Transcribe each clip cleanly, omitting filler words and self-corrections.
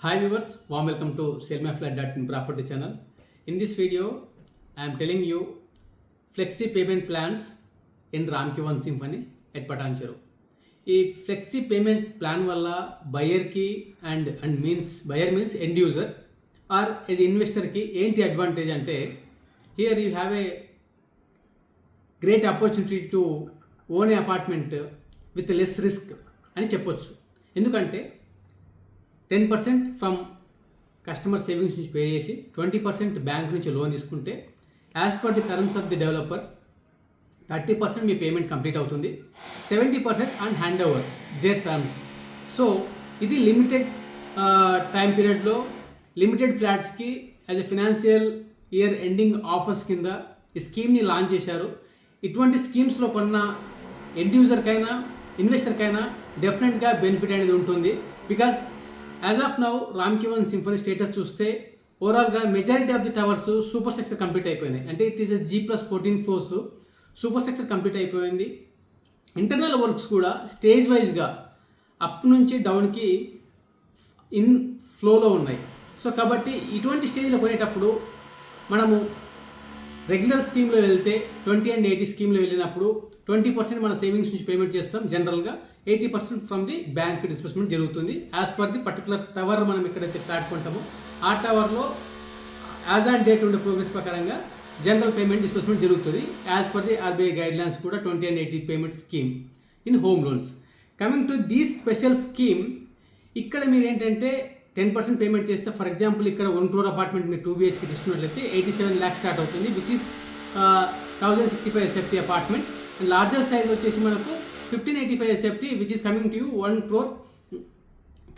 Hi viewers, warm welcome to sellmyflat.in property channel. In this video, I am telling you flexi payment plans in Ramki One Symphony at Patancheru. ఈ flexi payment plan వల్ల బయర్కి and buyer means end user or as ఇన్వెస్టర్కి ఏంటి advantage అంటే here you have a great opportunity to own a apartment with less risk అని చెప్పొచ్చు. ఎందుకంటే 10% from customer savings నుంచి పే చేసి 20% బ్యాంక్ నుంచి లోన్ తీసుకుంటే as per the terms of the developer 30% మీ పేమెంట్ కంప్లీట్ అవుతుంది, 70% on hand over their terms. So ఇది లిమిటెడ్ టైం పీరియడ్లో లిమిటెడ్ ఫ్లాట్స్కి as a financial year ending offers కింద ఈ స్కీమ్ని లాంచ్ చేశారు. ఇటువంటి స్కీమ్స్లో కొన్న ఎండ్ యూజర్కైనా ఇన్వెస్టర్కైనా డెఫినెట్గా బెనిఫిట్ అనేది ఉంటుంది. బికాస్ యాజ్ ఆఫ్ నౌ రామ్కి వన్ సింఫనీ స్టేటస్ చూస్తే ఓవరాల్గా majority of the towers super structure complete అయిపోయినాయి. అంటే it is G+14 floors super structure complete అయిపోయింది. ఇంటర్నల్ వర్క్స్ కూడా స్టేజ్ వైజ్గా అప్ నుంచి డౌన్కి ఇన్ ఫ్లోలో ఉన్నాయి. సో కాబట్టి ఇటువంటి స్టేజ్లో కొనేటప్పుడు మనము రెగ్యులర్ స్కీమ్లో వెళ్తే 20 and 80 స్కీమ్లో వెళ్ళినప్పుడు 20% మన సేవింగ్స్ నుంచి పేమెంట్ చేస్తాం. జనరల్గా 80% ఫ్రమ్ ది బ్యాంక్ డిస్బర్స్మెంట్ జరుగుతుంది. As per the particular tower మనం ఎక్కడైతే ఫ్లాట్ కొంటామో ఆ టవర్లో యాజ్ ఆన్ డేట్ ఉండే ప్రోగ్రెస్ ప్రకారంగా జనరల్ పేమెంట్ డిస్బర్స్మెంట్ జరుగుతుంది. As per the RBI guidelines కూడా 20 and 80 payment scheme in home loans. Coming to these special scheme, ఇక్కడ మీరు ఏంటంటే 10% పేమెంట్ చేస్తే ఫర్ ఎగ్జాంపుల్ ఇక్కడ 1 crore అపార్ట్మెంట్ మీరు 2 BHK తీసుకున్నట్లయితే 87 lakhs స్టార్ట్ అవుతుంది, which is 1065 SFT apartment. And larger size వచ్చేసి మనకు 1585 SFT which is coming to you 1 crore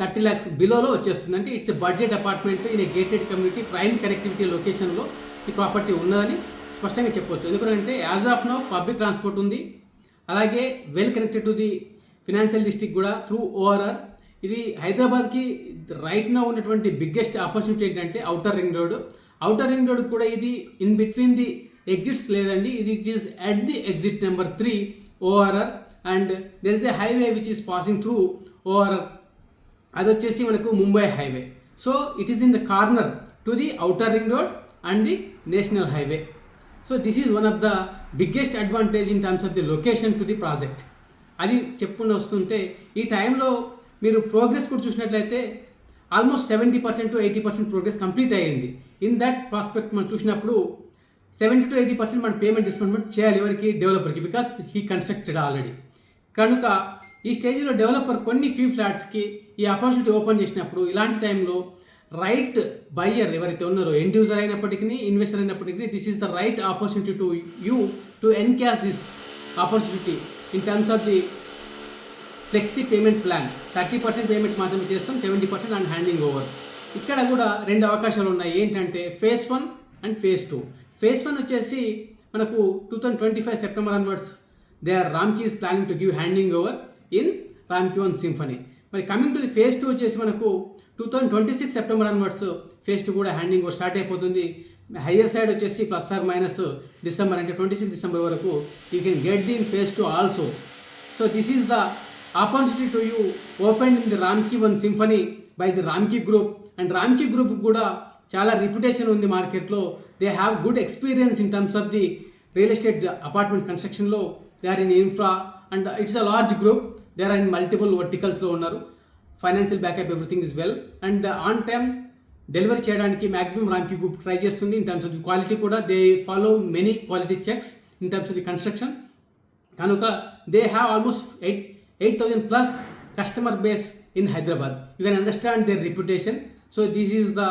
30 lakhs బిలోలో వచ్చేస్తుంది. అంటే it's a budget apartment in a gated community prime connectivity లొకేషన్లో ఈ ప్రాపర్టీ ఉన్నదని స్పష్టంగా చెప్పవచ్చు. ఎందుకంటే as of now public transport ఉంది, అలాగే well connected to the financial district కూడా త్రూ ORR. ఇది హైదరాబాద్కి రైట్ నా ఉన్నటువంటి బిగ్గెస్ట్ ఆపర్చునిటీ ఏంటంటే outer ring road. Outer ring road కూడా ఇది ఇన్ బిట్వీన్ ది ఎగ్జిట్స్ లేదండి, ఇది it is at the exit number 3 ORR. And there is a highway which is passing through ORR, అది వచ్చేసి మనకు Mumbai highway. So it is in the corner to the outer ring road and the national highway. So this is one of the biggest advantage in terms of the location to the project. అది చెప్పుకుని వస్తుంటే ఈ టైంలో మీరు progress కూడా చూసినట్లయితే almost 70% to 80% progress complete అయ్యింది. In that prospect మనం చూసినప్పుడు 70 to 80% మన పేమెంట్ డిస్బర్స్మెంట్ చేయాలి ఎవరికి, డెవలపర్కి, బికాస్ హీ కన్స్ట్రక్టెడ్ ఆల్రెడీ. కనుక ఈ స్టేజ్లో డెవలపర్ కొన్ని ఫ్యూ ఫ్లాట్స్కి ఈ ఆపర్చునిటీ ఓపెన్ చేసినప్పుడు ఇలాంటి టైంలో రైట్ బయ్యర్ ఎవరైతే ఉన్నారో ఎండ్ యూజర్ అయినప్పటికీ ఇన్వెస్టర్ అయినప్పటికీ this is the right opportunity to you to encash this opportunity in terms of the flexi payment plan. 30% payment మాత్రమే చేస్తాం, 70% ఆన్ హ్యాండింగ్ ఓవర్. ఇక్కడ కూడా 2 అవకాశాలు ఉన్నాయి. ఏంటంటే phase 1 అండ్ phase 2. phase 1 వచ్చేసి మనకు 2025 September onwards దే ఆర్ రామ్కి is planning to give handing over in రామ్కి వన్ సింఫనీ. మరి కమింగ్ టు ది phase 2 వచ్చేసి మనకు 2026 September onwards phase 2 కూడా హ్యాండింగ్ ఓవర్ స్టార్ట్ అయిపోతుంది. హయ్యర్ సైడ్ వచ్చేసి ± December, అంటే 26 December వరకు you can get the in phase 2 also. So this is the opportunity to you opened in the Ramki One Symphony by the Ramki Group. And Ramki Group కూడా చాలా reputation ఉంది మార్కెట్లో. They have good experience in terms of the real estate apartment కన్స్ట్రక్షన్లో. They are in infra and it's a large group. They are in multiple వర్టికల్స్లో ఉన్నారు. Financial backup everything is well and on time delivery చేయడానికి maximum Ramky group try చేస్తుంది. In terms of the quality కూడా they follow many quality checks in terms of the construction. కనుక they have almost 8,000+ customer base in Hyderabad. You can understand their reputation. So this is the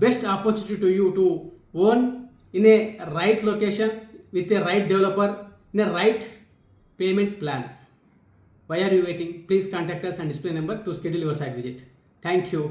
best opportunity to you to own in a right location with a right developer in a right payment plan. Why are you waiting? Please contact us and display number to schedule your site visit. Thank you.